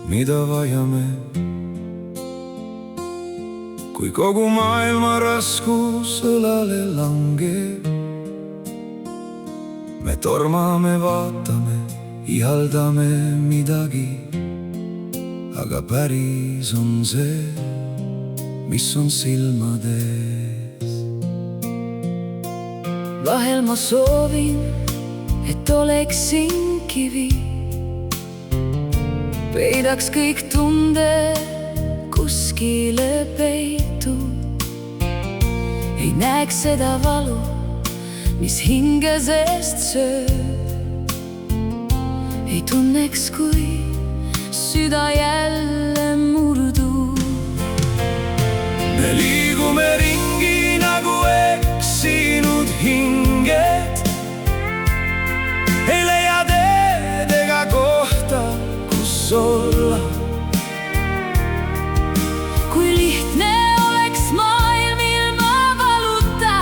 mida vajame. Kui kogu maailma raskus õlale langeb, me tormame, vaatame, ihaldame midagi, aga päris on see, mis on silmade ees. Vahel ma soovin, et oleksin kivi, peidaks kõik tunded kuskile peitu, ei näeks seda valu, mis hinge seest sööb, ei tunneks, kui süda jälle murdub. Me liigume ringi nagu eksinud hinged, ei leia teed ega kohta, kus olla. Kui lihtne oleks maailm ilma valuta,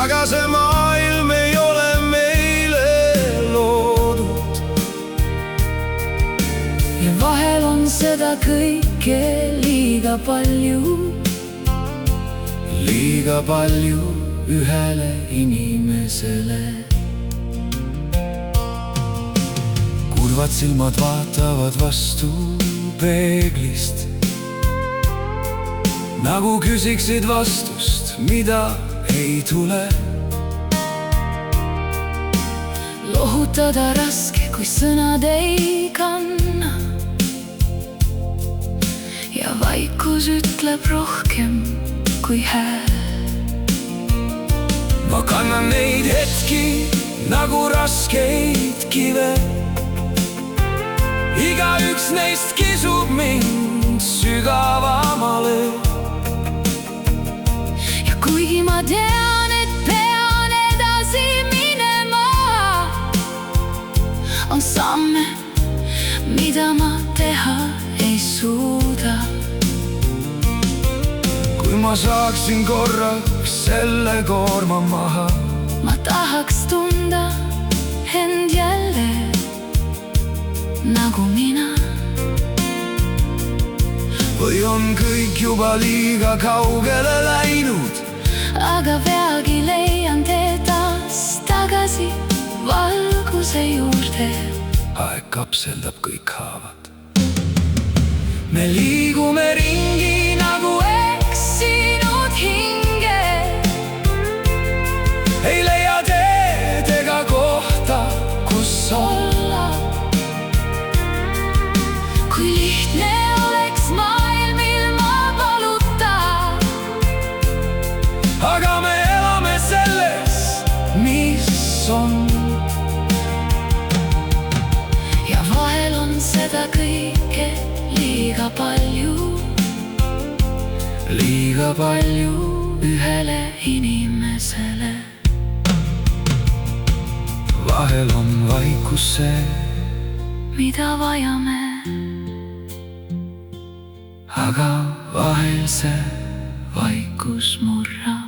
aga see maailm ei ole meile loodud. ja vahel on seda kõike liiga palju, Liiga palju ühele inimesele. Kurvad silmad vaatavad vastu peeglist, nagu küsiksid vastust, mida ei tule. lohutada raske, kui sõnad ei kanna, ja vaikus ütleb rohkem kui hääl. Ma kannan neid hetki nagu raskeid kive, igaüks neist kisub mind sügavamale. ja kuigi ma tean, et pean edasi minema, on samme, mida ma teha ei suuda. Kui ma saaksin korraks selle koorma maha, ma tahaks tunda end jälle nagu mina. või on kõik juba liiga kaugele läinud, aga peagi leian tee taas tagasi valguse juurde. aeg kapseldab kõik haavad. Me liigume ringi nagu eksinud hinged, ei leia teed ega kohta, kus olla. Kui lihtne oleks maailm ilma valuta, aga me elame selles, mis on. ja vahel on seda kõike liiga palju, Liiga palju ühele inimesele. vahel on vaikus see, mida vajame, aga vahel see vaikus murrab.